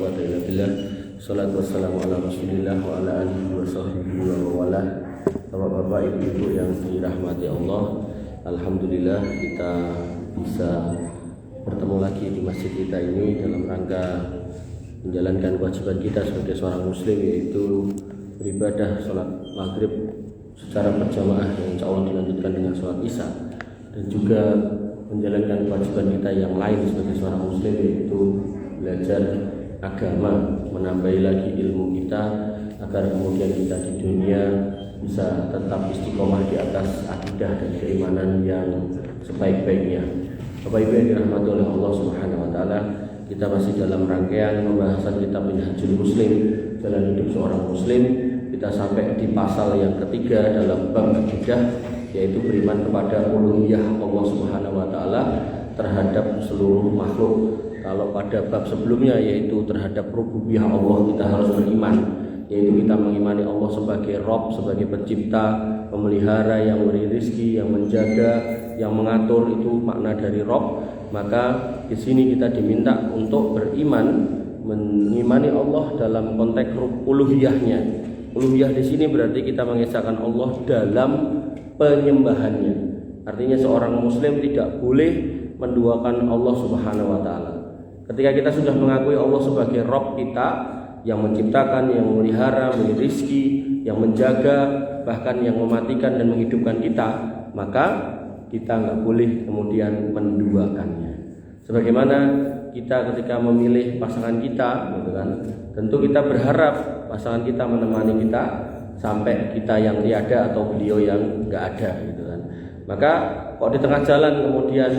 quwwata illa billah. Shalatu wassalamu ala Rasulillah wa ala alihi wa sahbihi wa wala. Bapak-bapak, ibu-ibu yang dirahmati Allah, alhamdulillah kita bisa bertemu lagi di masjid kita ini dalam rangka menjalankan kewajiban kita sebagai seorang muslim, yaitu beribadah sholat maghrib secara berjamaah yang insya Allah dilanjutkan dengan sholat isya, dan juga menjalankan kewajiban kita yang lain sebagai seorang muslim, yaitu belajar agama, menambahi lagi ilmu kita agar kemudian kita di dunia bisa tetap istiqomah di atas akidah dan keimanan yang sebaik-baiknya. Bapak Ibu yang dirahmati oleh Allah Subhanahu wa taala, kita masih dalam rangkaian pembahasan kitab Minhajul Muslim, jalan hidup seorang muslim. Kita sampai di pasal yang ketiga dalam bab akidah, yaitu beriman kepada uluhiyah Allah Subhanahu wa taala terhadap seluruh makhluk. Kalau pada bab sebelumnya yaitu terhadap rububiyah Allah, kita harus beriman, yaitu kita mengimani Allah sebagai Rabb, sebagai pencipta, pemelihara, yang memberi rezeki, yang menjaga, yang mengatur. Itu makna dari Rabb. Maka di sini kita diminta untuk beriman, mengimani Allah dalam konteks uluhiyahnya. Uluhiyah di sini berarti kita mengesahkan Allah dalam penyembahannya. Artinya seorang muslim tidak boleh menduakan Allah Subhanahu wa taala. Ketika kita sudah mengakui Allah sebagai Rabb kita, yang menciptakan, yang memelihara, memberi rezeki, yang menjaga, bahkan yang mematikan dan menghidupkan kita, maka kita nggak boleh kemudian menduakannya. Sebagaimana kita ketika memilih pasangan kita, gitu kan, tentu kita berharap pasangan kita menemani kita sampai kita yang tiada atau beliau yang nggak ada, gitu kan. Maka kalau di tengah jalan kemudian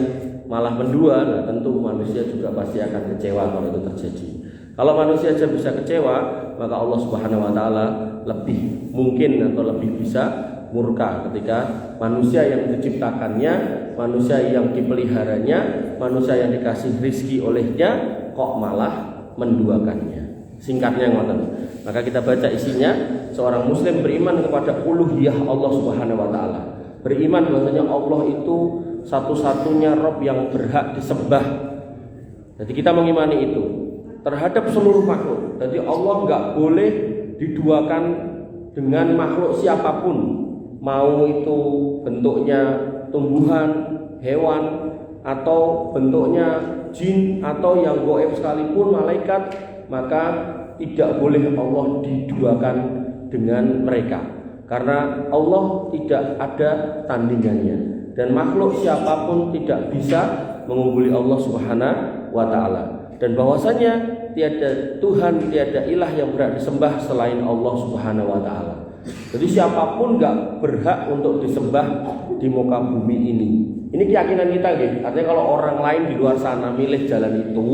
malah mendua, nah tentu manusia juga pasti akan kecewa kalau itu terjadi. Kalau manusia saja bisa kecewa, maka Allah Subhanahu wa taala lebih mungkin atau lebih bisa murka ketika manusia yang diciptakannya, manusia yang dipeliharanya, manusia yang dikasih rizki olehnya kok malah menduakannya. Singkatnya ngoten. Maka kita baca isinya, seorang muslim beriman kepada uluhiyah Allah Subhanahu wa taala. Beriman bahwasanya Allah itu satu-satunya Rabb yang berhak disembah. Jadi kita mengimani itu terhadap seluruh makhluk. Jadi Allah nggak boleh diduakan dengan makhluk siapapun, mau itu bentuknya tumbuhan, hewan, atau bentuknya jin, atau yang gaib sekalipun malaikat, maka tidak boleh Allah diduakan dengan mereka, karena Allah tidak ada tandingannya. Dan makhluk siapapun tidak bisa mengungguli Allah Subhanahu wa taala. Dan bahwasanya tiada Tuhan, tiada ilah yang berhak disembah selain Allah Subhanahu wa taala. Jadi siapapun enggak berhak untuk disembah di muka bumi ini. Ini keyakinan kita, guys. Artinya kalau orang lain di luar sana milih jalan itu,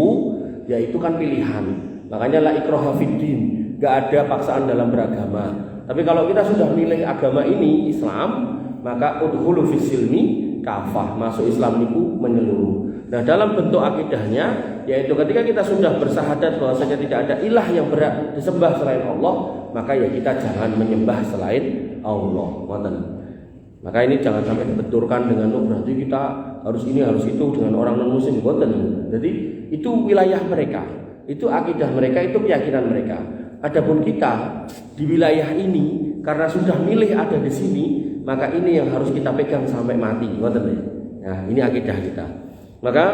ya itu kan pilihan. Makanya la ikraha fiddin, enggak ada paksaan dalam beragama. Tapi kalau kita sudah milih agama ini, Islam, maka udkhulu fis-silmi kafah, masuk Islam itu menyeluruh. Nah, dalam bentuk akidahnya, yaitu ketika kita sudah bersahadat bahwasanya tidak ada ilah yang berhak disembah selain Allah, maka ya kita jangan menyembah selain Allah. Maka ini jangan sampai dibenturkan dengan berarti kita harus ini harus itu dengan orang non muslim. Jadi itu wilayah mereka, itu akidah mereka, itu keyakinan mereka. Adapun kita di wilayah ini karena sudah milih ada di sini, maka ini yang harus kita pegang sampai mati. Nah, ini akidah kita. Maka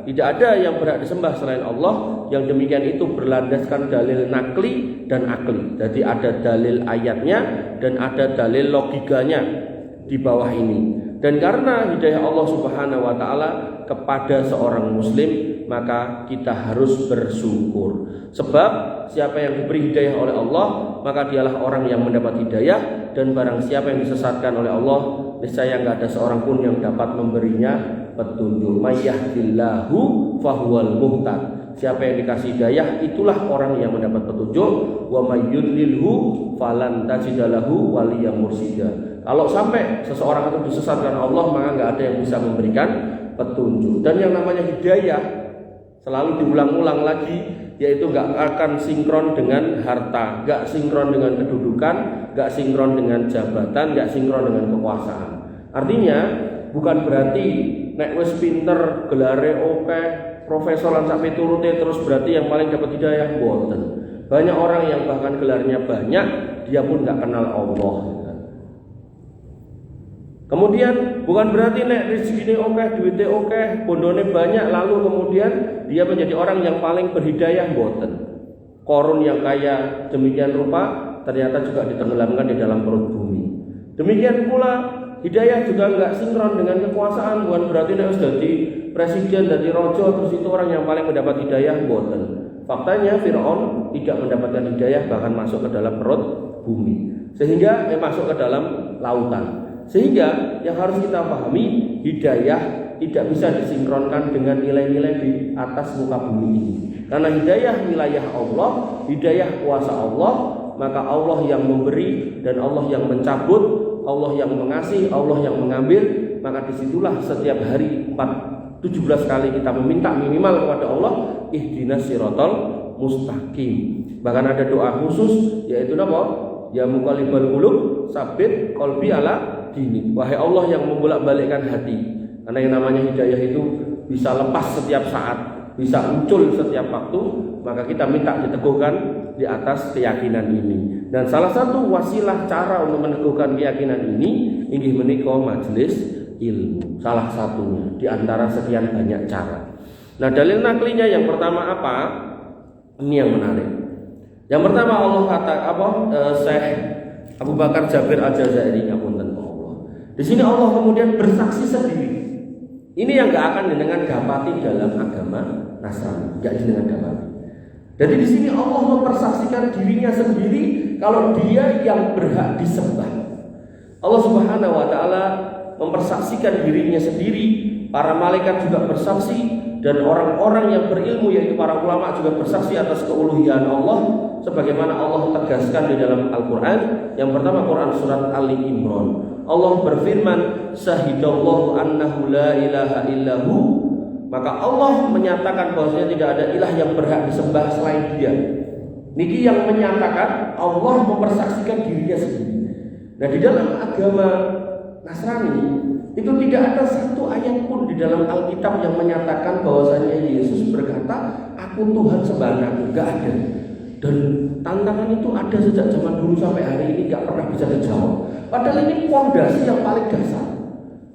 tidak ada yang berhak disembah selain Allah. Yang demikian itu berlandaskan dalil nakli dan akli. Jadi ada dalil ayatnya dan ada dalil logikanya di bawah ini. Dan karena hidayah Allah Subhanahu wa taala kepada seorang muslim, maka kita harus bersyukur. Sebab siapa yang diberi hidayah oleh Allah, maka dialah orang yang mendapat hidayah. Dan barang siapa yang disesatkan oleh Allah, niscaya enggak ada seorang pun yang dapat memberinya petunjuk. Mayyahdillahu fahuwal muhtad. Siapa yang dikasih hidayah, itulah orang yang mendapat petunjuk. Wa mayyudlilhu falan tajidalahu waliyyan mursida. Kalau sampai seseorang itu disesatkan Allah, maka enggak ada yang bisa memberikan petunjuk. Dan yang namanya hidayah selalu diulang-ulang lagi, yaitu enggak akan sinkron dengan harta, enggak sinkron dengan kedudukan, enggak sinkron dengan jabatan, enggak sinkron dengan kekuasaan. Artinya bukan berarti nek wis pinter, gelare akeh, profesoran sampai turute terus berarti yang paling dapat hidayah, boten. Banyak orang yang bahkan gelarnya banyak, dia pun nggak kenal Allah. Kemudian bukan berarti nek rezekine akeh, duwite akeh, bondone banyak lalu kemudian dia menjadi orang yang paling berhidayah, boten. Korun yang kaya demikian rupa ternyata juga ditenggelamkan di dalam perut bumi. Demikian pula hidayah juga enggak sinkron dengan kekuasaan. Bukan berarti nek jadi presiden, jadi raja terus itu orang yang paling mendapat hidayah, boten. Faktanya Firaun tidak mendapatkan hidayah, bahkan masuk ke dalam perut bumi. Sehingga masuk ke dalam lautan. Sehingga yang harus kita pahami, hidayah tidak bisa disinkronkan dengan nilai-nilai di atas muka bumi ini. Karena hidayah wilayah Allah, hidayah kuasa Allah, maka Allah yang memberi dan Allah yang mencabut, Allah yang mengasih, Allah yang mengambil. Maka disitulah setiap hari 17 kali kita meminta minimal kepada Allah, ihdinas siratal mustaqim. Bahkan ada doa khusus, yaitu apa? Ya muqallibal qulub, sabit qalbi ala dini. Wahai Allah yang membolak-balikkan hati. Karena yang namanya hidayah itu bisa lepas setiap saat, bisa muncul setiap waktu, maka kita minta diteguhkan di atas keyakinan ini. Dan salah satu wasilah cara untuk meneguhkan keyakinan ini inggih menika majelis ilmu. Salah satunya di antara sekian banyak cara. Nah, dalil naklinya yang pertama apa? Ini yang menarik. Yang pertama Allah kata Syekh Abu Bakar Jabir Al-Jazairi ngapunten Allah. Di sini Allah kemudian bersaksi sendiri. Ini yang enggak akan dengan dapati dalam agama Nasrani, enggak dengan dapati. Jadi di sini Allah mempersaksikan dirinya sendiri kalau dia yang berhak disembah. Allah Subhanahu wa taala mempersaksikan dirinya sendiri, para malaikat juga bersaksi, dan orang-orang yang berilmu yaitu para ulama juga bersaksi atas keuluhian Allah sebagaimana Allah tegaskan di dalam Al-Qur'an. Yang pertama Quran surat Ali Imran. Allah berfirman, "Syahidallahu annahu la ilaha illahu." Maka Allah menyatakan bahwasanya tidak ada ilah yang berhak disembah selain Dia. Niki yang menyatakan Allah mempersaksikan dirinya sendiri. Nah, di dalam agama Nasrani itu tidak ada satu ayat pun di dalam Alkitab yang menyatakan bahwasanya Yesus berkata, "Aku Tuhan sembahanku." Enggak ada. Dan tantangan itu ada sejak zaman dulu sampai hari ini enggak pernah bisa dijawab. Padahal ini fondasi yang paling dasar.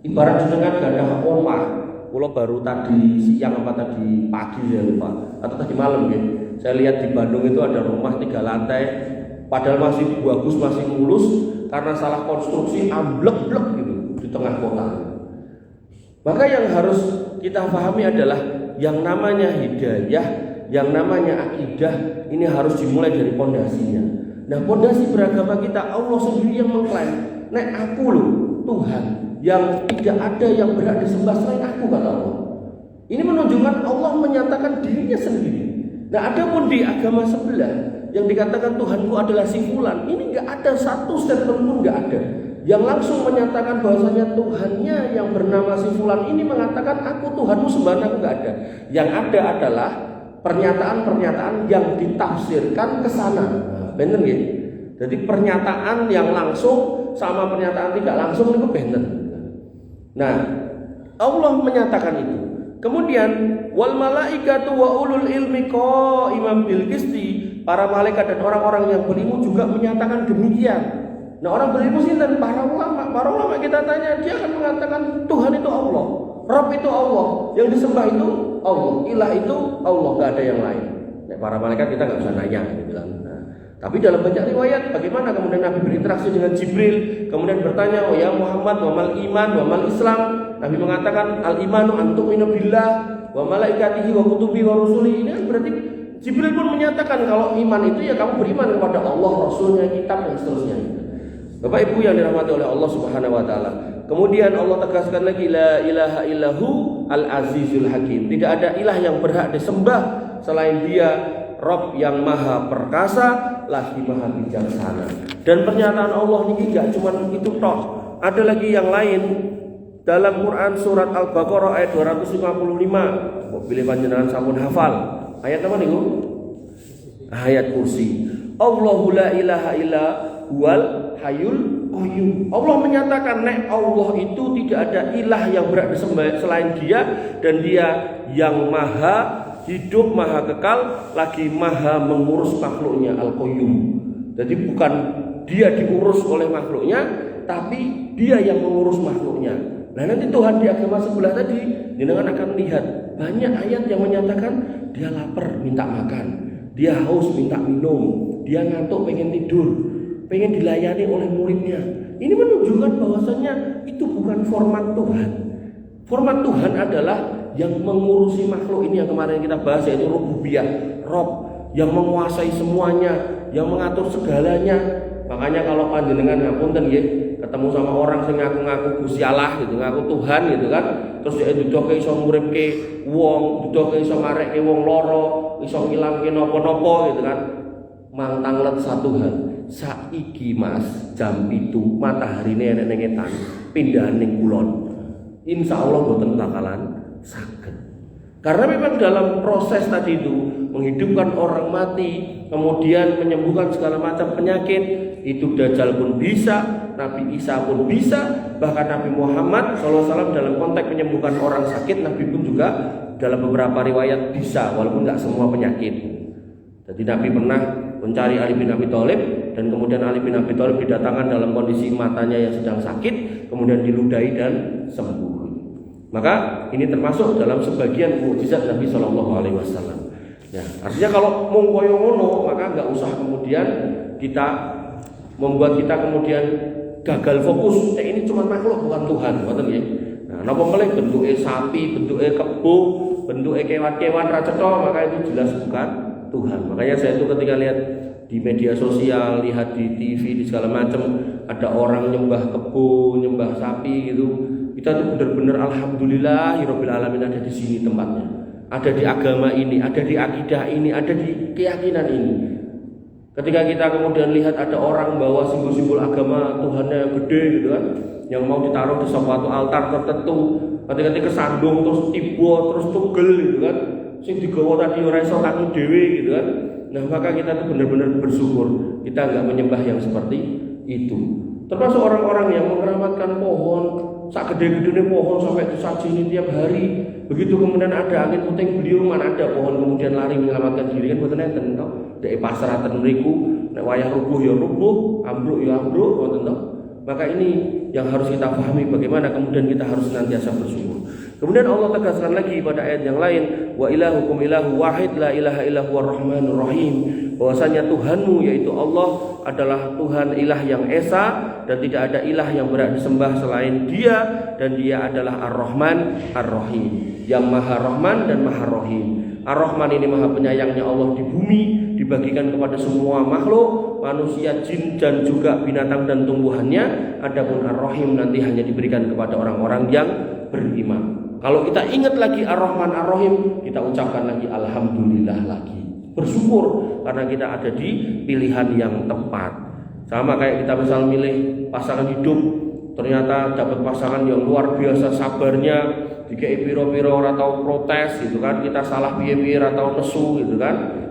Ibarat dengan gadah omah. Kalau baru tadi siang apa tadi pagi saya lupa atau tadi malam ya. Saya lihat di Bandung itu ada rumah 3 lantai, padahal masih bagus, masih mulus, karena salah konstruksi amblek-blek gitu di tengah kota. Maka yang harus kita pahami adalah yang namanya hidayah, yang namanya akidah ini harus dimulai dari pondasinya. Nah, pondasi beragama kita Allah sendiri yang mengklaim, "Nek aku loh Tuhan yang tidak ada yang berhak disembah selain aku," kata Allah. Ini menunjukkan Allah menyatakan dirinya sendiri. Nah, adapun di agama sebelah yang dikatakan Tuhanku adalah si fulan, ini enggak ada satu statement pun enggak ada yang langsung menyatakan bahwasanya Tuhannya yang bernama si fulan ini mengatakan aku Tuhanmu sembahan aku, enggak ada. Yang ada adalah pernyataan-pernyataan yang ditafsirkan ke sana. Bener nggih? Jadi pernyataan yang langsung sama pernyataan tidak langsung itu bener. Nah, Allah menyatakan itu. Kemudian wal malaikatu wa ulul ilmi qaiman bil qisti, para malaikat dan orang-orang yang berilmu juga menyatakan demikian. Nah, orang berilmu sih dan para ulama kita tanya, dia akan mengatakan Tuhan itu Allah, Rabb itu Allah, yang disembah itu Allah, ilah itu Allah, enggak ada yang lain. Nah, para malaikat kita enggak bisa nanya, dia bilang. Tapi dalam banyak riwayat bagaimana kemudian Nabi berinteraksi dengan Jibril, kemudian bertanya, "Oh ya Muhammad, wa mal iman, wa mal Islam?" Nabi mengatakan, "Al-imanu an tu'minu billah wa malaikatihi wa kutubihi wa rusuli." Ini berarti Jibril pun menyatakan kalau iman itu ya kamu beriman kepada Allah, Rasulnya, kitab dan seterusnya. Bapak Ibu yang dirahmati oleh Allah Subhanahu wa taala. Kemudian Allah tegaskan lagi, "La ilaha illahu al-azizul hakim." Tidak ada ilah yang berhak disembah selain Dia, Rabb yang maha perkasa lagi maha bijaksana. Dan pernyataan Allah ini enggak cuma itu tok. Ada lagi yang lain dalam Quran surat Al-Baqarah ayat 255. Kok pilih panjenengan sampun hafal. Ayat apa niku? Ayat kursi. Allahu la ilaha illa huwal hayyul Qayyum. Allah menyatakan nek Allah itu tidak ada ilah yang berhak disembah selain Dia, dan Dia yang maha hidup, maha kekal, lagi maha mengurus makhluknya, Al-Qayyum. Jadi bukan Dia diurus oleh makhluknya, tapi Dia yang mengurus makhluknya. Nah nanti Tuhan di agama sebelah tadi, jenengan akan lihat banyak ayat yang menyatakan Dia lapar minta makan, Dia haus minta minum, Dia ngantuk pengen tidur, pengen dilayani oleh muridnya. Ini menunjukkan bahwasannya itu bukan format Tuhan. Format Tuhan adalah yang mengurusi makhluk ini yang kemarin kita bahas, yaitu rububiyah, Rob, yang menguasai semuanya, yang mengatur segalanya. Makanya kalau panjenengan ngapunten nggih, ketemu sama orang sing ngaku-ngaku Gusti Allah gitu, ngaku Tuhan gitu kan, terus dia dudoke iso nguripke wong, dudoke iso ngarekke wong lara, iso ngilangke napa-napa gitu kan. Mantang let satu hal, saiki Mas jam 7 mataharine enek ning etan, pindah ning kulon. Insyaallah boten bakalan saged. Karena memang dalam proses tadi itu menghidupkan orang mati, kemudian menyembuhkan segala macam penyakit, itu Dajjal pun bisa, Nabi Isa pun bisa, bahkan Nabi Muhammad SAW dalam konteks menyembuhkan orang sakit, Nabi pun juga dalam beberapa riwayat bisa, walaupun nggak semua penyakit. Jadi Nabi pernah mencari Ali bin Abi Thalib, dan kemudian Ali bin Abi Thalib didatangkan dalam kondisi matanya yang sedang sakit, kemudian diludahi dan sembuh. Maka ini termasuk dalam sebagian mukjizat Nabi Shallallahu Alaihi Wasallam. Ya, artinya kalau mau koyo ngono, maka nggak usah kemudian kita membuat kita kemudian gagal fokus. Ini cuma makhluk bukan Tuhan, betul ya? Nah, napa melih bentuknya sapi, bentuknya kebo, bentuknya kewan-kewan ra cetha, maka itu jelas bukan Tuhan. Makanya saya itu ketika lihat di media sosial, lihat di TV, di segala macam, ada orang nyembah kebo, nyembah sapi gitu. Kita tuh benar-benar alhamdulillahirabbil alamin ada di sini tempatnya. Ada di agama ini, ada di akidah ini, ada di keyakinan ini. Ketika kita kemudian lihat ada orang bawa simbol-simbol agama Tuhannya yang gede gitu kan, yang mau ditaruh di suatu altar tertentu, ketika kesandung terus tiba terus tugel gitu kan, sing digawa tadi ora iso tangi dhewe gitu kan. Nah, maka kita tuh benar-benar bersyukur kita enggak menyembah yang seperti itu. Termasuk orang-orang yang mengeramatkan pohon, sak gede-gedene pohon sampai disajini tiap hari. Begitu kemudian ada angin puting beliung, mana ada pohon kemudian lari menyelamatkan diri, kan mboten enten to. Dek pasraten mriku, nek wayah rubuh ya rubuh, ambruk ya ambruk, ngoten to. Maka ini yang harus kita pahami, bagaimana kemudian kita harus senantiasa bersyukur. Kemudian Allah tegaskan lagi pada ayat yang lain, wa ilahukum ilahu wahid la ilaha illa huwar rahmanur rahim. Bahwasanya Tuhanmu yaitu Allah adalah Tuhan ilah yang esa, dan tidak ada ilah yang berhak disembah selain Dia, dan Dia adalah Ar-Rahman Ar-Rahim, yang Maha Rahman dan Maha Rahim. Ar-Rahman ini Maha penyayangnya Allah di bumi, dibagikan kepada semua makhluk, manusia, jin, dan juga binatang dan tumbuhannya. Adapun Ar-Rahim nanti hanya diberikan kepada orang-orang yang beriman. Kalau kita ingat lagi Ar-Rahman Ar-Rahim, kita ucapkan lagi Alhamdulillah lagi, bersyukur karena kita ada di pilihan yang tepat. Sama kayak kita misal milih pasangan hidup, ternyata dapat pasangan yang luar biasa sabarnya, dikei piro-piro ora tau protes gitu kan, kita salah piye-piye ora tau nesu gitu kan.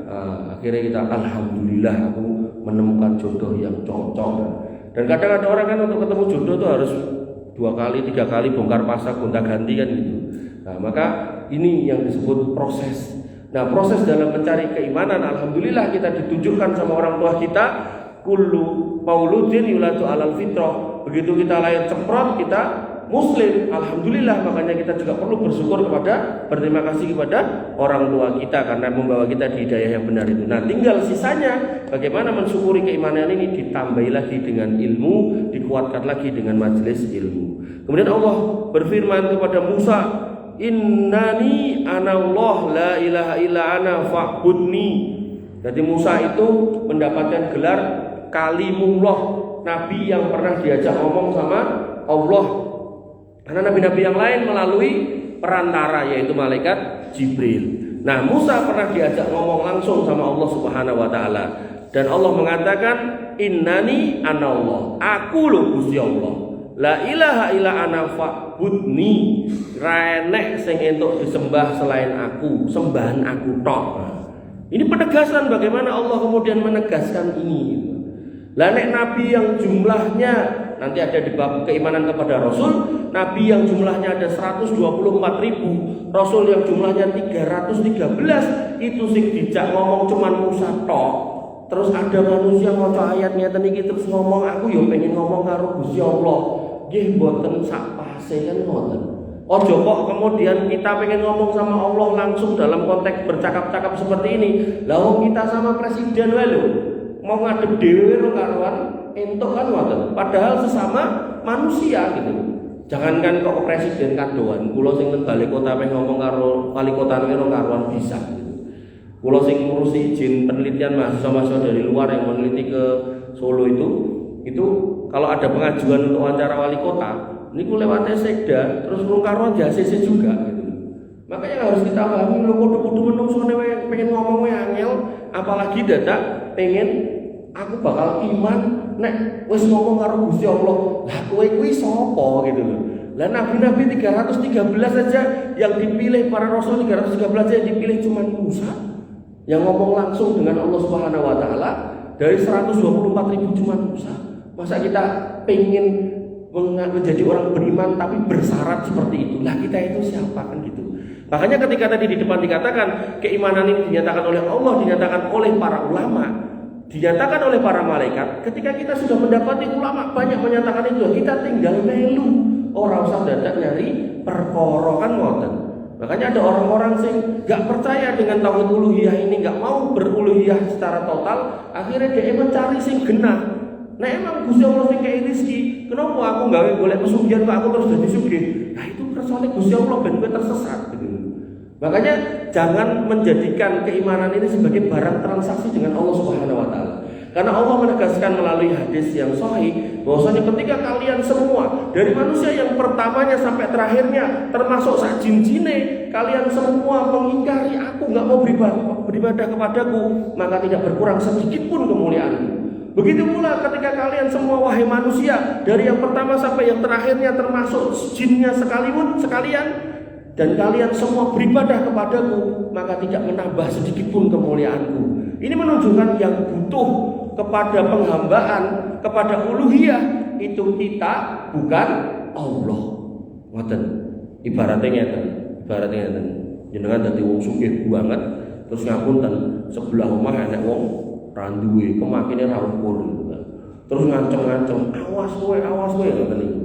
Akhirnya kita alhamdulillah aku menemukan jodoh yang cocok. Dan kadang ada orang kan untuk ketemu jodoh tuh harus 2 kali 3 kali bongkar pasang gonta-ganti kan gitu. Nah, maka ini yang disebut proses. Nah, proses dalam mencari keimanan, alhamdulillah kita ditunjukkan sama orang tua kita, kullu mauludin yuladu alal fitrah. Begitu kita lahir ceprot, kita muslim, alhamdulillah. Makanya kita juga perlu bersyukur berterima kasih kepada orang tua kita karena membawa kita di hidayah yang benar itu. Nah, tinggal sisanya bagaimana mensyukuri keimanan ini, ditambahi lagi dengan ilmu, dikuatkan lagi dengan majelis ilmu. Kemudian Allah berfirman kepada Musa, innani anallah la ilaha illa ana fa'budni. Jadi Musa itu mendapatkan gelar kalimullah, nabi yang pernah diajak ngomong sama Allah. Karena nabi-nabi yang lain melalui perantara, yaitu malaikat Jibril. Nah, Musa pernah diajak ngomong langsung sama Allah Subhanahu wa taala. Dan Allah mengatakan, innani anallah, aku loh Gusti Allah. La ilaha illa ana fa'budni. Renek sing entuk disembah selain aku, sembahan aku tok. Ini penegasan bagaimana Allah kemudian menegaskan ini. Lah nek nabi yang jumlahnya nanti ada di bab keimanan kepada Rasul, Nabi yang jumlahnya ada 124.000, Rasul yang jumlahnya 313, itu sing dijak ngomong cuman Musa tok. Terus ada manusia maca ayatnya niki terus ngomong aku yo pengen ngomong karo Gusti Allah. Nggih mboten sak pase kan ngoten. Ojo kok kemudian kita pengen ngomong sama Allah langsung dalam konteks bercakap-cakap seperti ini. Lah kita sama presiden wae lho. Mau ngadep dhewe karo karuan entuk kan ngoten. Padahal sesama manusia gitu. Jangankan kok presiden kadoan, kula sing teng balai kota pengen ngomong karo wali kota karo karuan bisa gitu. Kula sing ngurusi izin penelitian mahasiswa-mahasiswa dari luar yang meneliti ke Solo itu kalau ada pengajuan untuk wawancara wali kota, niku lewat sekda, terus karuan di ACC juga gitu. Makanya harus kita pahami lho kudu-kudu menungso pengen ngomong wae angel, apalagi dadak pengen aku bakal iman nek wis ngomong karo Gusti Allah. Lah kowe kuwi sapa gitu lho. Lah nabi-nabi 313 saja yang dipilih, para rasul 313 saja yang dipilih cuma Musa yang ngomong langsung dengan Allah Subhanahu wa taala. Dari 124.000 cuma Musa. Masa kita pengen menjadi orang beriman tapi bersyarat seperti itu? Lah kita itu siapa kan gitu. Makanya ketika tadi di depan dikatakan keimanan ini dinyatakan oleh Allah, dinyatakan oleh para ulama, dinyatakan oleh para malaikat. Ketika kita sudah mendapati ulama banyak menyatakan itu, kita tinggal melu, orang usah dadak nyari perkara kan ngoten. Makanya ada orang-orang sing gak percaya dengan tauhid uluhiyah ini, gak mau beruluhiyah secara total, akhirnya dia mencari sing genah. Nah emang Gusti Allah sing kei rezeki, kenapa aku gawe golek pesugihan kok aku terus dadi sugih? Nah itu kersane Gusti Allah ben kowe tersesat gitu. Makanya jangan menjadikan keimanan ini sebagai barang transaksi dengan Allah Subhanahu wa taala. Karena Allah menegaskan melalui hadis yang sahih bahwasanya ketika kalian semua dari manusia yang pertamanya sampai terakhirnya termasuk sak jin-jine, kalian semua mengingkari aku, enggak mau beribadah kepadaku, maka tidak berkurang sedikit pun kemuliaanku. Begitu pula ketika kalian semua wahai manusia dari yang pertama sampai yang terakhirnya termasuk jinnya sekalian dan kalian semua beribadah kepadaku, maka tidak menambah sedikit pun kemuliaanku. Ini menunjukkan yang butuh kepada penghambaan, kepada uluhiyah itu kita, bukan Allah. Ngoten. Ibaratnya ngeten. Jenengan dadi wong sugih banget terus ngapunten sebelah omah enek wong ra duwe, kemakine ra ukur gitu kan. Terus ngancem-ngancem, awas kowe ngoten niku.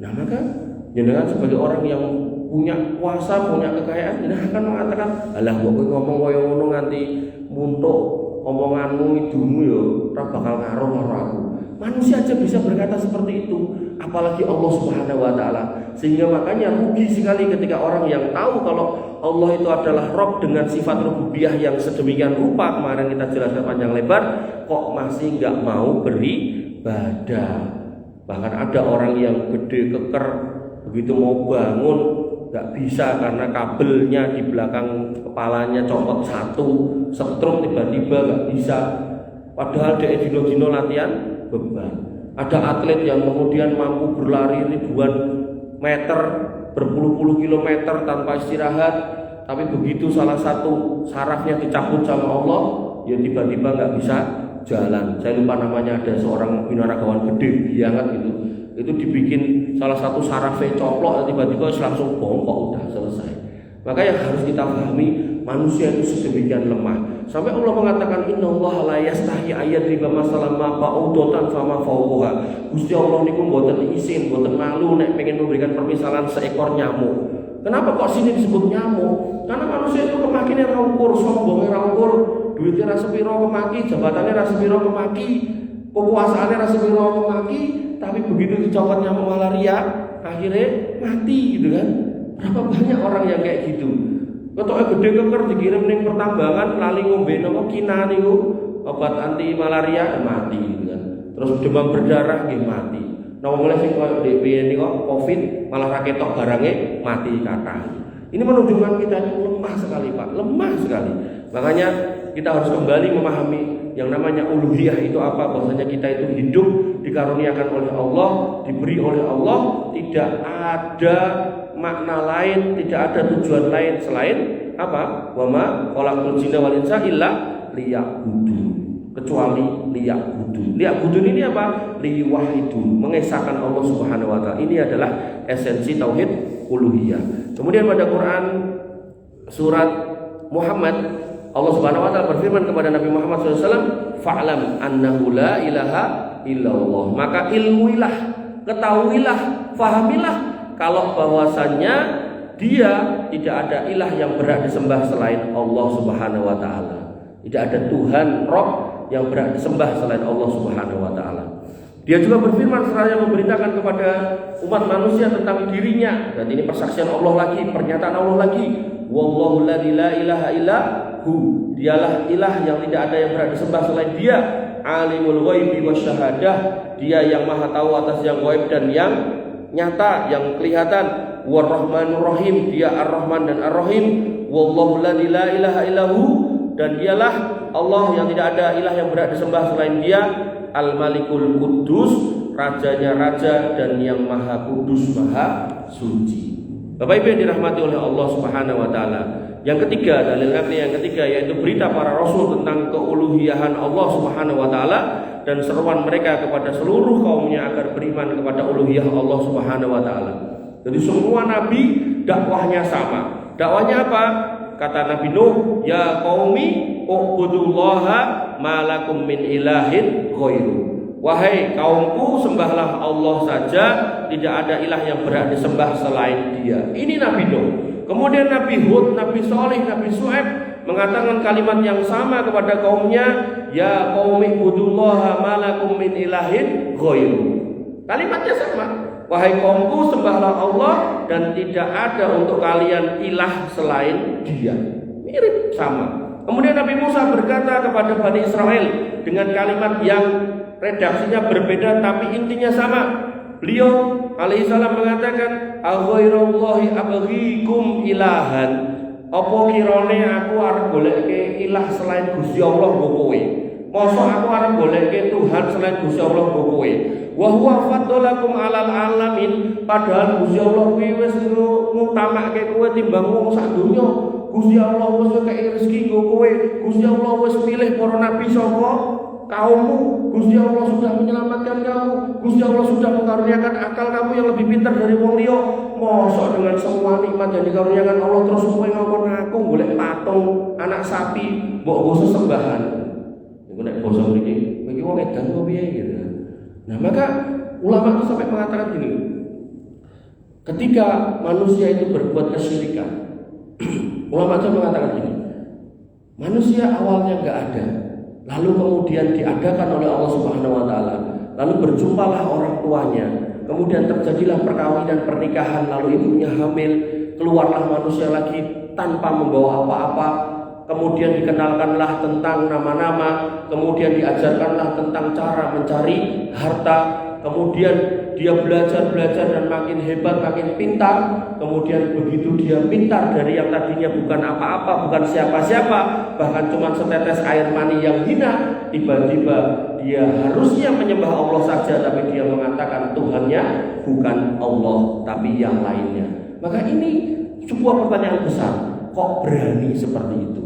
Nah, maka jenengan sebagai orang yang punya kuasa, punya kekayaan, jenengan akan mengatakan, "Alah kok kowe ngomong kaya ngono nganti muntuk omonganmu idumu ya ora bakal ngaruh karo aku." Manusia aja bisa berkata seperti itu, apalagi Allah Subhanahu wa taala. Sehingga makanya rugi sekali ketika orang yang tahu kalau Allah itu adalah Rabb dengan sifat rububiyah yang sedemikian rupa, kemarin kita jelaskan panjang lebar, kok masih enggak mau beribadah. Bahkan ada orang yang gede keker, begitu mau bangun enggak bisa karena kabelnya di belakang kepalanya copot satu, setrum tiba-tiba enggak bisa. Padahal dia dino-dino latihan beban. Ada atlet yang kemudian mampu berlari ribuan meter, berpuluh-puluh kilometer tanpa istirahat, tapi begitu salah satu sarafnya dicabut sama Allah, ya tiba-tiba nggak bisa jalan. Saya lupa namanya, ada seorang binaragawan gede banget gitu. Itu dibikin salah satu sarafnya coplok, tiba-tiba langsung bongkok, udah selesai. Maka yang harus kita pahami, manusia itu sedemikian lemah. Sampai Allah mengatakan innallaha la yastahi ayadriba masalan ma ba'udatan fama fawqaha. Gusti Allah niku mboten izin, mboten malu nek pengen memberikan permisalan seekor nyamuk. Kenapa kok sini disebut nyamuk? Karena manusia itu kemakine ra ukur, sombonge ra ukur, duwite ra sepiro kemaki, jabatane ra sepiro kemaki, kekuasaane ra sepiro kemaki, tapi begitu dicopot nyamuk malaria, akhirnya mati gitu kan. Berapa banyak orang yang kayak gitu? Ketok gede keker dikirim ning pertambangan lali ngombe napa kina niku obat anti malaria mati gitu kan. Terus demam berdarah nggih mati. Nah mulai sing koyo DP niku Covid malah ra ketok barange mati kathah. Ini menunjukkan kita ini lemah sekali, Pak. Lemah sekali. Makanya kita harus kembali memahami yang namanya uluhiyah itu apa. Bahwasanya kita itu hidup dikaruniakan oleh Allah, diberi oleh Allah, tidak ada makna lain, tidak ada tujuan lain selain apa? Wa ma khalaqul jinna wal insa illa liya'budun. kecuali liya'budun. Liya'budun ini apa? Liwahidun, mengesahkan Allah Subhanahu wa taala. Ini adalah esensi tauhid uluhiyah. Kemudian pada Quran surat Muhammad, Allah Subhanahu wa taala berfirman kepada Nabi Muhammad SAW, "Fa'lam annahu la ilaha illallah." Maka ilmuilah, ketahuilah, fahamilah kalau bahwasannya dia tidak ada ilah yang berhak disembah selain Allah Subhanahu wa taala. Tidak ada Tuhan Rabb yang berhak disembah selain Allah Subhanahu wa taala. Dia juga berfirman seraya memberitakan kepada umat manusia tentang dirinya, dan ini persaksian Allah lagi, pernyataan Allah lagi. Wallahu la ilaha illa hu. Dialah ilah yang tidak ada yang berhak disembah selain Dia. Alimul ghaibi wasyahadah. Dia yang maha tahu atas yang gaib dan yang nyata, yang kelihatan. War-Rahmanur Rahim. Dia Ar-Rahman dan Ar-Rahim. Wallahu la ilaha illa hu. Dan dialah Allah yang tidak ada ilah yang berhak disembah selain Dia. Al-Malikul Quddus, rajanya raja dan yang maha kudus, maha suci. Bapak Ibu yang dirahmati oleh Allah Subhanahu wa taala. Yang ketiga, dalil akli yang ketiga yaitu berita para rasul tentang keuluhiyahan Allah Subhanahu wa taala dan seruan mereka kepada seluruh kaumnya agar beriman kepada uluhiyah Allah Subhanahu wa taala. Jadi semua nabi dakwahnya sama. Dakwahnya apa? Kata Nabi Nuh, "Ya qaumi ubudullaha ma lakum min ilahin ghairu." Wahai kaumku, sembahlah Allah saja, tidak ada ilah yang berhak disembah selain Dia. Ini Nabi Nuh. Kemudian Nabi Hud, Nabi Shalih, Nabi Syuaib mengatakan kalimat yang sama kepada kaumnya, "Ya qaumi ubudullaha ma lakum min ilahin ghairu." Kalimatnya sama. Wahai kaumku, sembahlah Allah dan tidak ada untuk kalian ilah selain Dia. Mirip sama. Kemudian Nabi Musa berkata kepada Bani Israel dengan kalimat yang redaksinya berbeda tapi intinya sama. Beliau alaihissalam mengatakan, "Aghairallahi abghikum ilahan." Apa kirane aku arep goleke ilah selain Gusti Allah mbok kowe? Mosok aku arep goleke Tuhan selain Gusti Allah mbok kowe? Wa huwa faddalakum 'alal alamin. Padahal Gusti Allah kuwi wis ngutamakake kowe timbang wong sak donya. Gusti Allah wis kei rezeki kowe. Gusti Allah wis pilih para nabi saka kaummu. Gusti Allah sudah menyelamatkan kamu. Gusti Allah sudah mengaruniakan akal kamu yang lebih pintar dari wong liya. Mosok dengan semua nikmat yang dikaruniakan Allah terus kowe ngomong aku golek patung anak sapi mbok go sesembahan. Iku nek basa mriki, iki wong edan kok piye gitu. Nah, maka ulama itu sampai mengatakan gini. Ketika manusia itu berbuat kesyirikan, ulama itu mengatakan gini. Manusia awalnya enggak ada, lalu kemudian diadakan oleh Allah Subhanahu wa taala. Lalu berjumpalah orang tuanya, kemudian terjadilah perkawinan pernikahan, lalu ibunya hamil, keluarlah manusia lagi tanpa membawa apa-apa. Kemudian dikenalkanlah tentang nama-nama, kemudian diajarkanlah tentang cara mencari harta, kemudian dia belajar dan makin hebat, makin pintar. Kemudian begitu dia pintar dari yang tadinya bukan apa-apa, bukan siapa-siapa, bahkan cuma setetes air mani yang hina, tiba-tiba dia harusnya menyembah Allah saja, tapi dia mengatakan Tuhannya bukan Allah, tapi yang lainnya. Maka ini sebuah pertanyaan besar, kok berani seperti itu?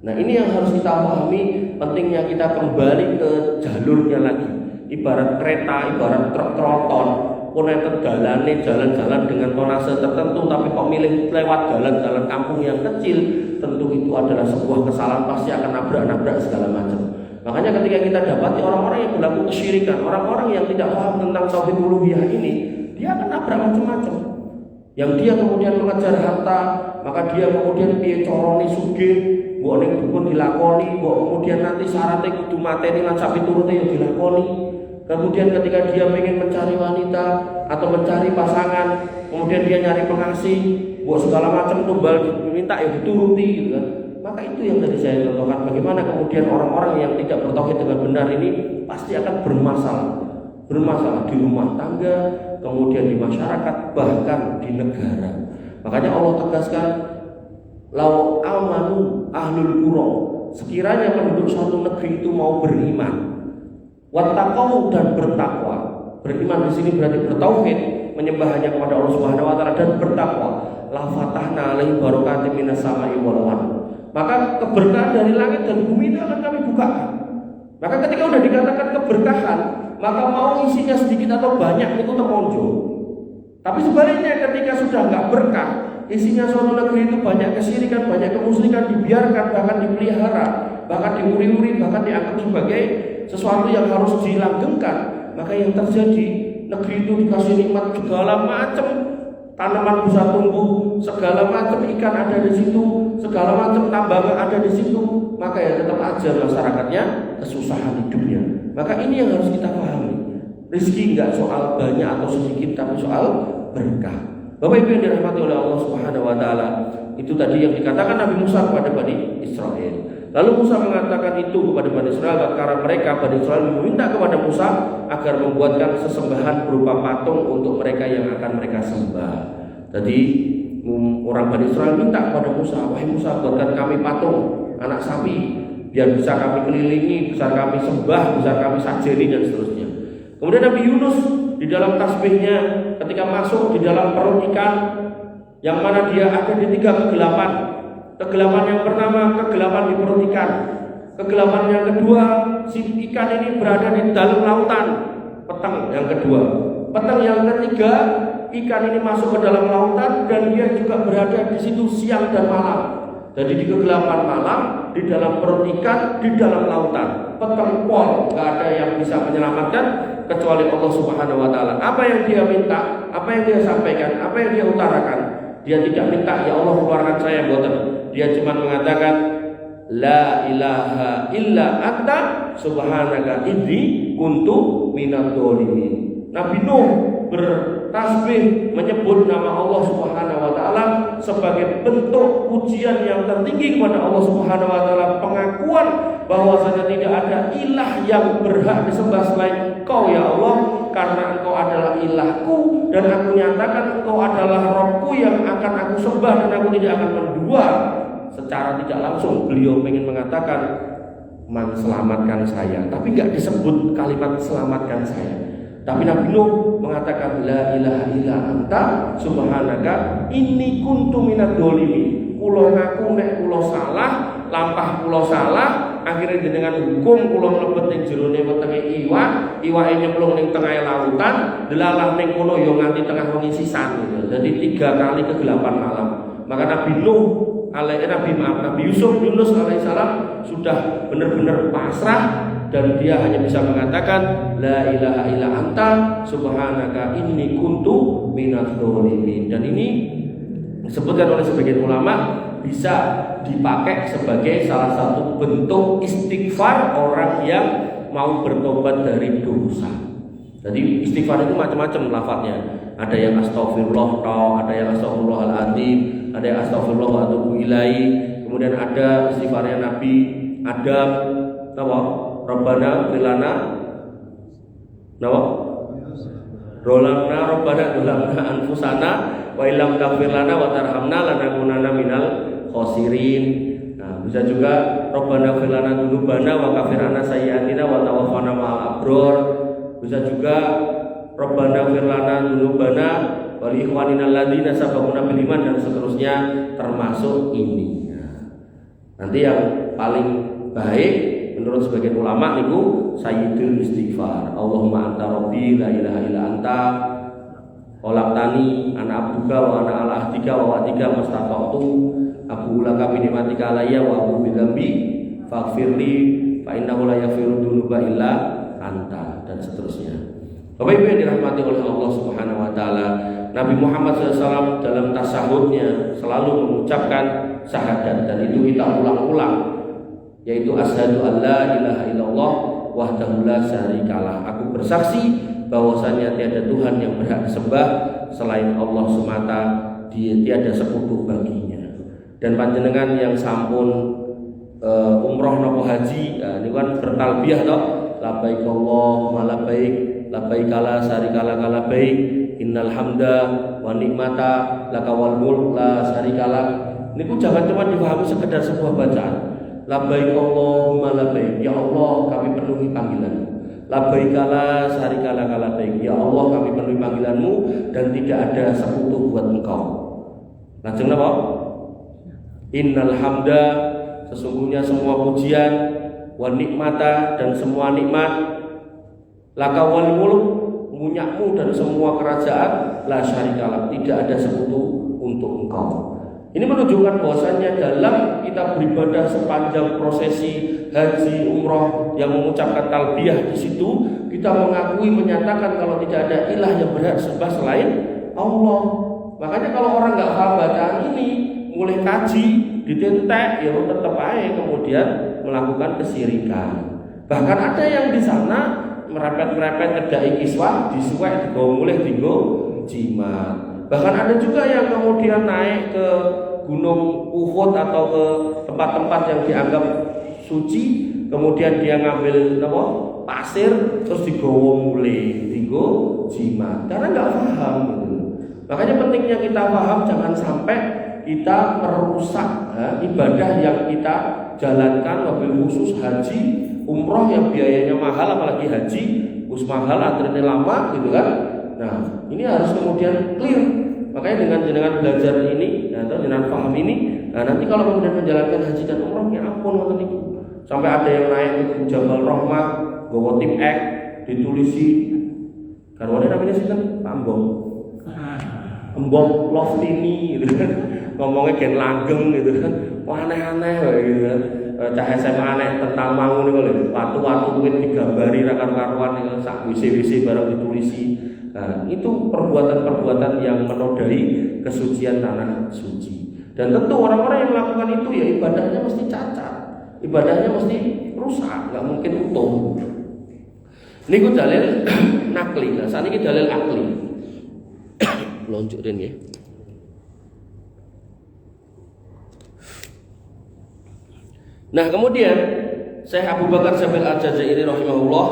Nah, ini yang harus kita pahami, pentingnya kita kembali ke jalurnya lagi. Ibarat kereta, ibarat truk tronton, puneten dalane jalan-jalan dengan tonase tertentu, tapi kok milih lewat jalan-jalan kampung yang kecil, tentu itu adalah sebuah kesalahan, pasti akan nabrak-nabrak segala macam. Makanya ketika kita dapati orang-orang yang berlaku kesyirikan, orang-orang yang tidak paham tentang tauhid uluhiyah ini, dia akan nabrak macam-macam. Yang dia kemudian mengejar harta, maka dia kemudian piye carane sugih, mbok ning dukun dilakoni, mbok kemudian nanti syaratnya kudu mateni lan sapi turute ya dilakoni. Kemudian ketika dia ingin mencari wanita atau mencari pasangan, kemudian dia nyari pengasih, buat segala macam tumbal diminta ya dituruti gitu kan. Maka itu yang tadi saya contohkan, bagaimana kemudian orang-orang yang tidak bertauhid dengan benar ini pasti akan bermasalah di rumah tangga, kemudian di masyarakat, bahkan di negara. Makanya Allah tegaskan, "Lau amanu ahlul qura." Sekiranya penduduk suatu negeri itu mau beriman, wattaqau dan bertakwa. Beriman di sini berarti bertauhid, menyembah hanya kepada Allah Subhanahu wa taala dan bertakwa. La fatahna alaihi barakatim minas sama'i wal ardh. Maka keberkahan dari langit dan bumi itu akan kami bukakan. Maka ketika udah dikatakan keberkahan, maka mau isinya sedikit atau banyak itu termonjo. Tapi sebaliknya ketika sudah nggak berkah, isinya suatu negeri itu banyak kesyirikan, banyak kemusyrikan, dibiarkan, bahkan dipelihara, bahkan diuri-uri, bahkan dianggap sebagai sesuatu yang harus dilanggengkan, maka yang terjadi negeri itu dikasih nikmat segala macam, tanaman bisa tumbuh, segala macam ikan ada di situ, segala macam tambangan ada di situ, maka ya tetap aja masyarakatnya kesusahan hidupnya. Maka ini yang harus kita pahami. Rezeki nggak soal banyak atau sedikit, tapi soal berkah. Bapak Ibu yang dirahmati oleh Allah Subhanahu wa taala, itu tadi yang dikatakan Nabi Musa kepada Bani Israel. Lalu Musa mengatakan itu kepada Bani Israel karena mereka Bani Israel meminta kepada Musa agar membuatkan sesembahan berupa patung untuk mereka yang akan mereka sembah. Jadi orang Bani Israel minta kepada Musa, wahai Musa, buatkan kami patung anak sapi biar bisa kami kelilingi, bisa kami sembah, bisa kami sajeni dan seterusnya. Kemudian Nabi Yunus di dalam tasbihnya ketika masuk di dalam perut ikan, yang mana dia ada di 3 kegelapan. Kegelapan yang pertama, kegelapan di perut ikan. Kegelapan yang kedua, si ikan ini berada di dalam lautan. Petang yang kedua. Petang yang ketiga, ikan ini masuk ke dalam lautan dan dia juga berada di situ siang dan malam. Jadi di kegelapan malam, di dalam perut ikan, di dalam lautan. Petang pol, nggak ada yang bisa menyelamatkan kecuali Allah Subhanahu wa taala. Apa yang dia minta, apa yang dia sampaikan, apa yang dia utarakan, dia tidak minta ya Allah keluarkan saya boten. Dia cuma mengatakan la ilaha illa anta subhanaka inni kuntu minadz dzalimin. Nabi Nuh bertasbih menyebut nama Allah Subhanahu wa taala sebagai bentuk pujian yang tertinggi kepada Allah Subhanahu wa taala, pengakuan bahwasanya tidak ada ilah yang berhak disembah selain Engkau ya Allah, karena Engkau adalah ilahku dan aku nyatakan Engkau adalah Rabbku yang akan aku sembah dan aku tidak akan mendua. Secara tidak langsung beliau ingin mengatakan man selamatkan saya, tapi nggak disebut kalimat selamatkan saya. Tapi Nabi Nuh mengatakan la ilaha illa anta subhanaka inni kuntu minadz dzalimin. Kula ngaku nek kula salah, lampah kula salah, akhirnya jenengan hukum kula mlebet ning jerone wetenge iwak, iwake nyemplung ning tengah lautan, delalah ning kono ya nganti tengah wengi sisan gitu. Jadi 3 kali kegelapan malam. Maka Nabi Nuh Nabi Yunus alaihissalam sudah benar-benar pasrah dan dia hanya bisa mengatakan la ilaha illa anta subhanaka inni kuntu minadz dzalimin. Dan ini disebutkan oleh sebagian ulama bisa dipakai sebagai salah satu bentuk istighfar orang yang mau bertobat dari dosa. Jadi istighfar itu macam-macam lafadznya. Ada yang astagfirullah, ada yang astagfirullahaladzim, ada yang astagfirullah wa atubu ilaihi. Kemudian ada istighfarnya Nabi Adam, apa? Rabbana filana, apa? Rolamna Rabbana dolamna anfusana wa illam taghfir lana wa tarhamna lanakunanna minal khosirin. Nah, bisa juga Rabbana fil lana dzunubana wa kafir anna sayyi'atina wa tawaffana ma'al abror. Bisa juga Rabbana fil lana dzunubana wa li ikhwanina alladziina sabaquna bil iman dan seterusnya termasuk ini. Nanti yang paling baik menurut sebagian ulama niku sayyidul istighfar. Allahumma anta rabbi la ilaha illa anta khalaqtani ana abduka wa ana ala ahdika wa wa'dika mastata'tu abu laka bi ni'matika alayya wa abu bi dzambi faghfirli fa innahu la yaghfiru dzunuba illa anta dan seterusnya. Bapak Ibu yang dirahmati oleh Allah Subhanahu wa taala, Nabi Muhammad SAW dalam tasyahudnya selalu mengucapkan syahadat dan itu kita ulang-ulang, yaitu asyhadu alla ilaha illallah wahdahu la syarikalah. Aku bersaksi bahwasanya tiada Tuhan yang berhak disembah selain Allah semata, tiada sekutu baginya. Dan panjenengan yang sampun umroh nopo haji, ini kan bertalbiyah toh, labbaik Allahumma labbaik, labbaik la syarikala labbaik, innal hamda wa nikmata laka wal mulk la syarikala. Niku jangan cuma dipahami sekedar sebuah bacaan. Labbaik Allahumma labbaik, ya Allah kami penuhi panggilan-Mu. Labbaik la syarikala labbaik, ya Allah kami penuhi panggilan-Mu dan tidak ada sekutu buat Engkau. Lajeng napa? Innal hamda, sesungguhnya semua pujian wa nikmata, dan semua nikmat, laka wal mulk, punyakmu dan semua kerajaan, la syarikalah, tidak ada sekutu untuk engkau. Ini menunjukkan bahwasannya dalam kita beribadah sepanjang prosesi haji, umroh yang mengucapkan talbiyah, di situ kita mengakui, menyatakan kalau tidak ada ilah yang berhak disembah selain Allah. Makanya kalau orang nggak paham bacaan ini, mulai kaji, ditentek, ya tetap aja kemudian melakukan kesyirikan. Bahkan ada yang di sana merepet-merepet kedai kiswah, disuwek, digo mulih, digo jimat. Bahkan ada juga yang kemudian naik ke gunung Uhud atau ke tempat-tempat yang dianggap suci, kemudian dia ngambil pasir terus digowo mulih, digo jimat, karena nggak paham gitu. Makanya pentingnya kita paham, jangan sampai kita merusak ibadah yang kita jalankan, mobil khusus haji, umroh yang biayanya mahal, apalagi haji, mahal, antriannya lama gitu kan. Nah, ini harus kemudian clear. Makanya dengan belajar ini atau dengan paham ini, nah nanti kalau kemudian menjalankan haji dan umroh, ya ampun ngoten niku. Sampai ada yang naik ke Jabal Rahmah, gowo tim X, ditulisi garwane namanya sinten? Pak Embong Loftini gitu kan. Ngomongnya gen langgeng gitu kan. Wah, aneh-aneh gitu kan. Cah SMA aneh tentang mangu niku lho. Watu-watu kuwi digambari ra karuan niku sak WC barang ditulisi. Nah, itu perbuatan-perbuatan yang menodai kesucian tanah suci. Dan tentu orang-orang yang melakukan itu ya ibadahnya mesti cacat, ibadahnya mesti rusak, nggak mungkin utuh. Ini ku dalil nakli. Nah, saat ini dalil akli. Lonjokin ya. Nah, kemudian Syekh Abu Bakar Jamil Al-Jazairi rahimahullah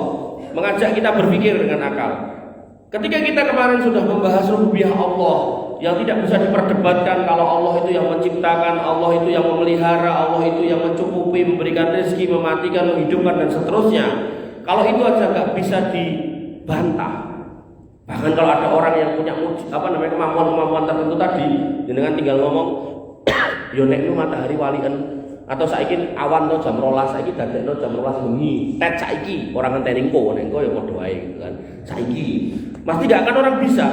mengajak kita berpikir dengan akal. Ketika kita kemarin sudah membahas rububiyah Allah yang tidak bisa diperdebatkan, kalau Allah itu yang menciptakan, Allah itu yang memelihara, Allah itu yang mencukupi, memberikan rezeki, mematikan, menghidupkan, dan seterusnya. Kalau itu aja nggak bisa dibantah. Bahkan kalau ada orang yang punya kemampuan tertentu tadi, dengan tinggal ngomong, yo nek nu matahari walien atau saiki awan to jam 12, saiki dadekno jam 12 bengi. Tet saiki orang ngenteni engko nek engko ya padha wae gitu kan. Saiki pasti tidak akan orang bisa.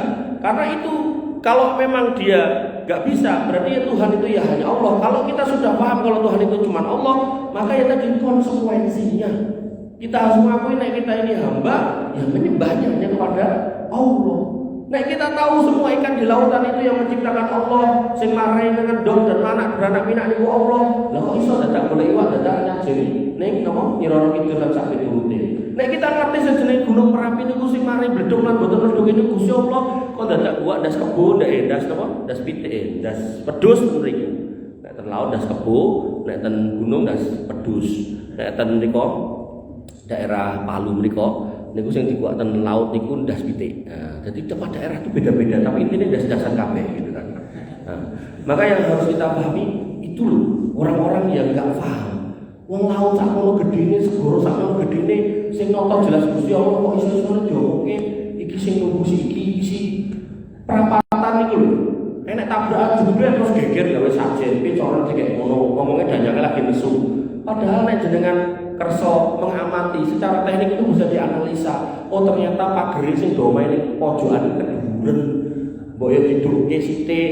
Karena itu kalau memang dia nggak bisa, berarti ya Tuhan itu ya hanya Allah. Kalau kita sudah paham kalau Tuhan itu cuma Allah, maka ya tadi konsekuensinya kita harus mengakui nek kita ini hamba yang menyembahnya hanya kepada Allah. Nek kita tahu semua ikan di lautan itu yang menciptakan Allah, sing marai dengan dom dan anak beranak pinak niku Allah. Lah kok iso dadak golek iwak dadak nyajeni ning napa Nyiroro Kidul lan sak piturute. Nek kita ngerti sejenenge Gunung Merapi niku sing mari bledhog lan boten mledhog niku Gusti Allah, kok dadak buak das kebo ndak das napa? Das pitik, das pedus mriku. Nek ten laut das kebo, nek ten gunung das pedus. Nek ten mriku daerah Palu mriku niku sing dikuak ten laut niku ndas pitik. Nah, jadi tempat daerah itu beda-beda, tapi intinya ndas-ndasan kabeh gitu kan. Nah, maka yang harus kita pahami itu loh, orang-orang yang enggak paham. Wong laut sak ngono gedene, segoro sak ngono gedene, sing nata jelas Gusti Allah kok iso diomongne iki sing nunggu iki si perapatan niku lho. Enek tabrakan jebule terus geger gawe sajen, picoran sing kayak ngono, ngomongnya danyange lagi nesu. Padahal nek jenengan kerso mengamati secara teknik itu bisa dianalisa. Oh ternyata pageri sing domai ini pojokan keduren, mbok yo didurke sithik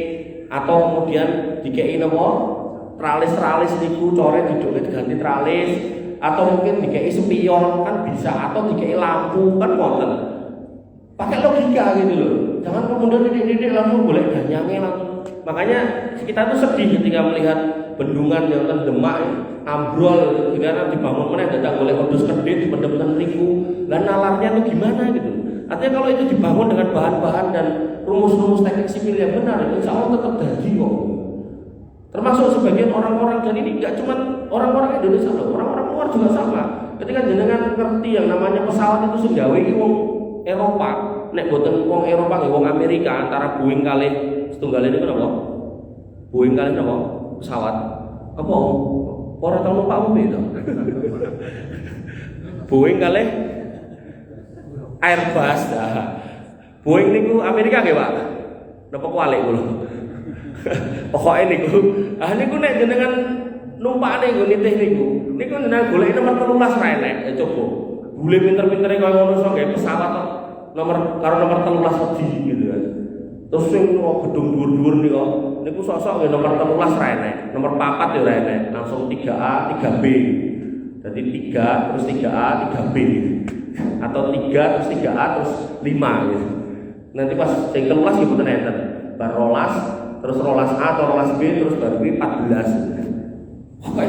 atau kemudian dikei napa tralis-tralis niku coret diduke diganti tralis, atau mungkin dikei spion kan bisa, atau dikei lampu kan wonten. Pakai logika gitu loh. Jangan kemudian didik-didik langsung boleh danyange langsung. Makanya kita tuh sedih ketika melihat bendungan yang Demak ambrol karena dibangun meneh dadak oleh wedhus kedhit dipendem-pendem niku. Lah nalarnya itu gimana gitu. Artinya kalau itu dibangun dengan bahan-bahan dan rumus-rumus teknik sipil yang benar, insya Allah tetap jadi kok. Termasuk sebagian orang-orang, dan ini enggak cuma orang-orang Indonesia loh, orang-orang luar juga sama. Ketika jenengan ngerti yang namanya pesawat itu sing gawe iki wong Eropa, nek boten wong Eropa nggih wong Amerika, antara Boeing kalih setunggal ini napa? Boeing kalih napa? Pesawat. Apa? Ora tau numpak mobil to. Boeing kalih Airbus. Boeing niku Amerika nggih, Pak. Napa kualik kula? Pokoke niku nek jenengan numpakane nggo nitih niku jenengan golek nomor 13 ra enek. Coba. Bule pinter-pintere kaya ngono iso gawe pesawat nomor 13 wedi gitu kan. Terus sing gedung dhuwur-dhuwur niku sok-sok nggih nomor 13 ra enek. Nomor 4 ya ora enek. Langsung 3A, 3B. Jadi 3 terus 3A, 3B gitu. Atau 3 terus 3A terus 5 gitu. Nanti pas sing 13 ya mboten enten. Bar 12 terus 12A atau 12B terus baru 14. Oke,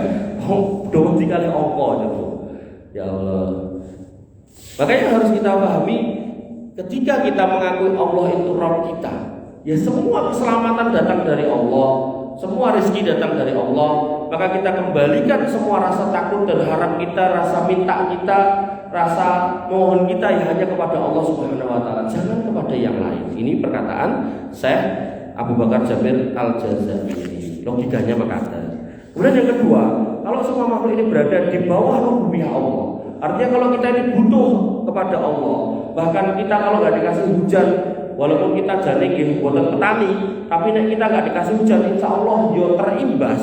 dong dikali angka gitu. Ya Allah. Makanya harus kita pahami ketika kita mengakui Allah itu Rabb kita, ya semua keselamatan datang dari Allah, semua rezeki datang dari Allah, maka kita kembalikan semua rasa takut dan harap kita, rasa minta kita, rasa mohon kita ya hanya kepada Allah Subhanahu wa taala, jangan kepada yang lain. Ini perkataan Syekh Abu Bakar Jamil Al-Jazairi. Logikanya berkata. Kemudian yang kedua, kalau semua makhluk ini berada di bawah rububiyah Allah, artinya kalau kita ini butuh kepada Allah, bahkan kita kalau nggak dikasih hujan, walaupun kita jane nggih boten petani, tapi nek kita nggak dikasih hujan, insya Allah yo terimbas.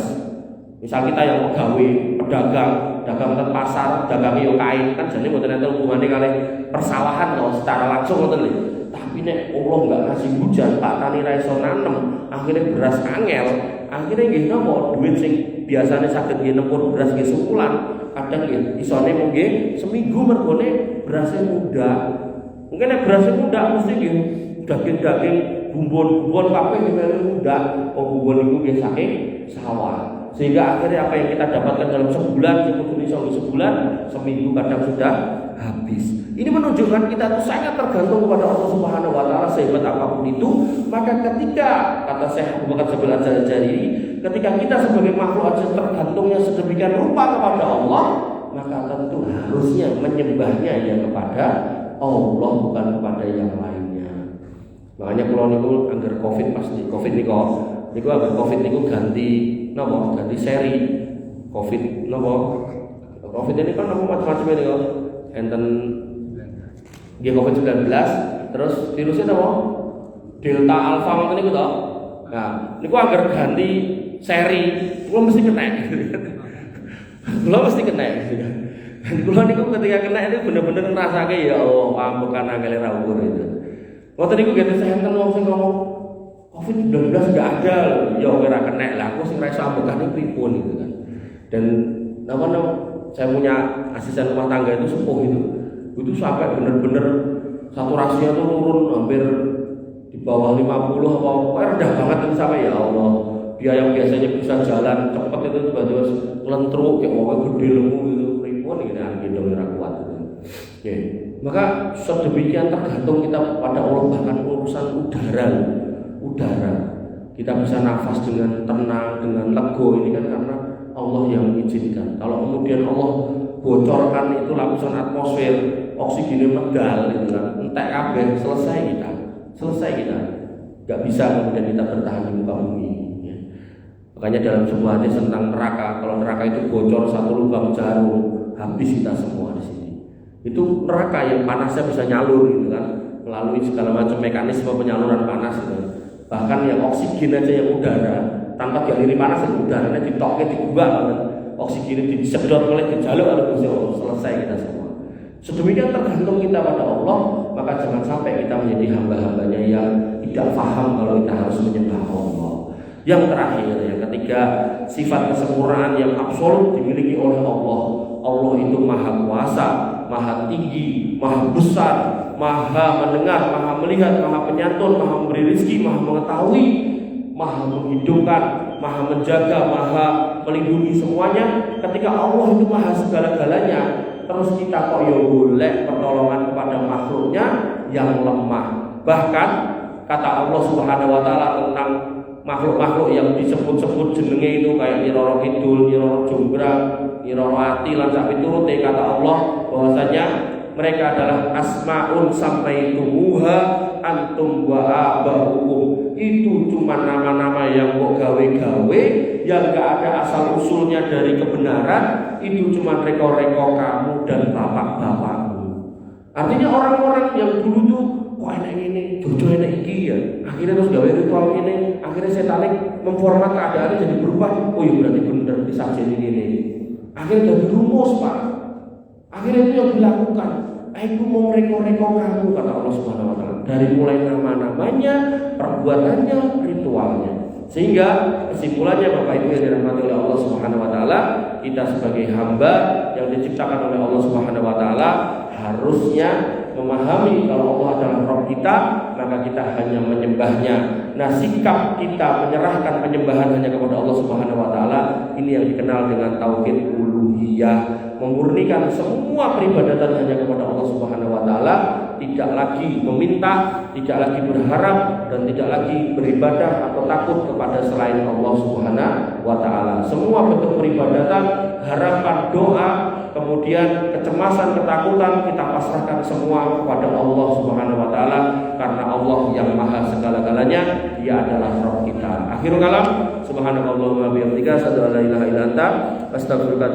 Misal kita yang gawe pedagang, dagang ke pasar, dagang yo kain, kan jane boten enten hubungane kali persawahan loh secara langsung ngoten lho. Tapi nek Allah nggak ngasih hujan, Pak Tani ra iso nanem, akhirnya beras angel, akhirnya nggih napa duit sing biasanya sakit nggih nempur beras nggih sebulan, kadang nggih isone mungkin seminggu mergone berasnya muda. Mungkin nek berasnya muda mesti nggih daging-daging bumbon-bumbon kabeh nggih muda. Oh bumbon niku nggih saking sawah. Sehingga akhirnya apa yang kita dapatkan dalam sebulan, sebulan, seminggu kadang sudah habis. Ini menunjukkan kita itu sangat tergantung kepada Allah Subhanahu wa taala sehebat apapun itu. Maka ketika kata Syekh Abu Bakar Jamil Al-Jazairi, ketika kita sebagai makhluk aja tergantungnya sedemikian rupa kepada Allah, maka tentu harusnya menyembahnya ya kepada Allah bukan kepada yang lainnya. Makanya kalau niku anggar Covid pasti Covid niku anggar Covid niku ganti napa? Ganti seri Covid napa? Covid ini kan napa macam-macam niku. Enten nggih Covid-19 terus virusnya napa? Delta Alpha ngoten niku to. Nah, niku anggar ganti seri, kula mesti kena. Kula mesti kena. Kula niku ketika kena itu bener-bener ngrasake ya Allah, ambekan angele ra ukur itu. Ngoten niku ganti enten wong sing ngomong Covid-19 enggak ada loh. Ya ora kena lah, aku sing ra iso ambekane pripun gitu kan. Dan saya punya asisten rumah tangga itu sepuh itu sampai bener-bener saturasinya tuh turun hampir di bawah 50 apa rendah banget itu sampai ya Allah. Dia yang biasanya bisa jalan cepat itu tiba-tiba lentruk kayak mau gede lemu gitu pripun iki nek gendong ora kuat gitu. Oke. Maka sedemikian tergantung kita pada Allah, bahkan urusan udara. Kita bisa nafas dengan tenang, dengan lego ini kan karena Allah yang mengizinkan. Kalau kemudian Allah bocorkan itu lapisan atmosfer, oksigennya medal gitu kan, entek kabeh, selesai kita. Gak bisa kemudian kita bertahan di muka bumi. Ya. Makanya dalam sebuah hadis tentang neraka, kalau neraka itu bocor satu lubang jarum, habis kita semua di sini. Itu neraka yang panasnya bisa nyalur gitu kan, melalui segala macam mekanisme penyaluran panas gitu. Bahkan yang oksigen aja yang udara tanpa dialiri panas itu udaranya ditoknya dibuka kan, oksigen disedot oleh dijaluk oleh Gusti Allah, selesai kita semua. Sedemikian tergantung kita pada Allah, maka jangan sampai kita menjadi hamba-hambanya yang tidak paham kalau kita harus menyembah Allah. Yang terakhir, yang ketiga, sifat kesempurnaan yang absolut dimiliki oleh Allah. Allah itu maha kuasa, maha tinggi, maha besar, maha mendengar, maha melihat, maha penyantun, maha memberi rezeki, maha mengetahui, maha menghidupkan, maha menjaga, maha melindungi semuanya. Ketika Allah itu maha segala-galanya, terus kita kok ya boleh pertolongan kepada makhluknya yang lemah. Bahkan kata Allah Subhanahu wa taala tentang makhluk-makhluk yang disebut-sebut jenenge itu kayak Nyi Roro Kidul, Nyi Roro Jonggrang, Nyi Roro Ati lan sak piturute, kata Allah bahwasanya mereka adalah asmaun sammaitumuha antum wa abaukum. Itu cuma nama-nama yang kok gawe-gawe, yang gak ada asal usulnya dari kebenaran. Itu cuma reko-reko kamu dan bapak-bapakmu. Artinya orang-orang yang dulu tuh kok enak ini, jojo enak iki ya. Akhirnya terus gawe ritual ini, akhirnya setan memformat keadaannya jadi berubah. Oh iya berarti bener disajikan ini. Akhirnya jadi rumus Pak. Akhirnya itu yang dilakukan. Aku mau reko-reko kamu kata Allah Subhanahu Wa Taala. Dari mulai nama-namanya, perbuatannya, ritualnya. Sehingga kesimpulannya Bapak Ibu yang dirahmati oleh Allah Subhanahu Wa Taala, kita sebagai hamba yang diciptakan oleh Allah Subhanahu Wa Taala harusnya memahami kalau Allah adalah Rabb kita, maka kita hanya menyembahnya. Nah, sikap kita menyerahkan penyembahan hanya kepada Allah Subhanahu Wa Taala ini yang dikenal dengan tauhid uluhiyah, memurnikan semua peribadatan hanya kepada Allah Subhanahu Wa Taala, tidak lagi meminta, tidak lagi berharap, dan tidak lagi beribadah atau takut kepada selain Allah Subhanahu Wa Taala. Semua bentuk peribadatan, harapan, doa, kemudian kecemasan, ketakutan kita pasrahkan semua kepada Allah Subhanahu Wa Taala, karena Allah yang maha segala-galanya, Dia adalah Rabb kita. Akhirul kalam, subhanakallahumma wa bihamdika, asyhadu an la ilaha illa anta, astaghfiruka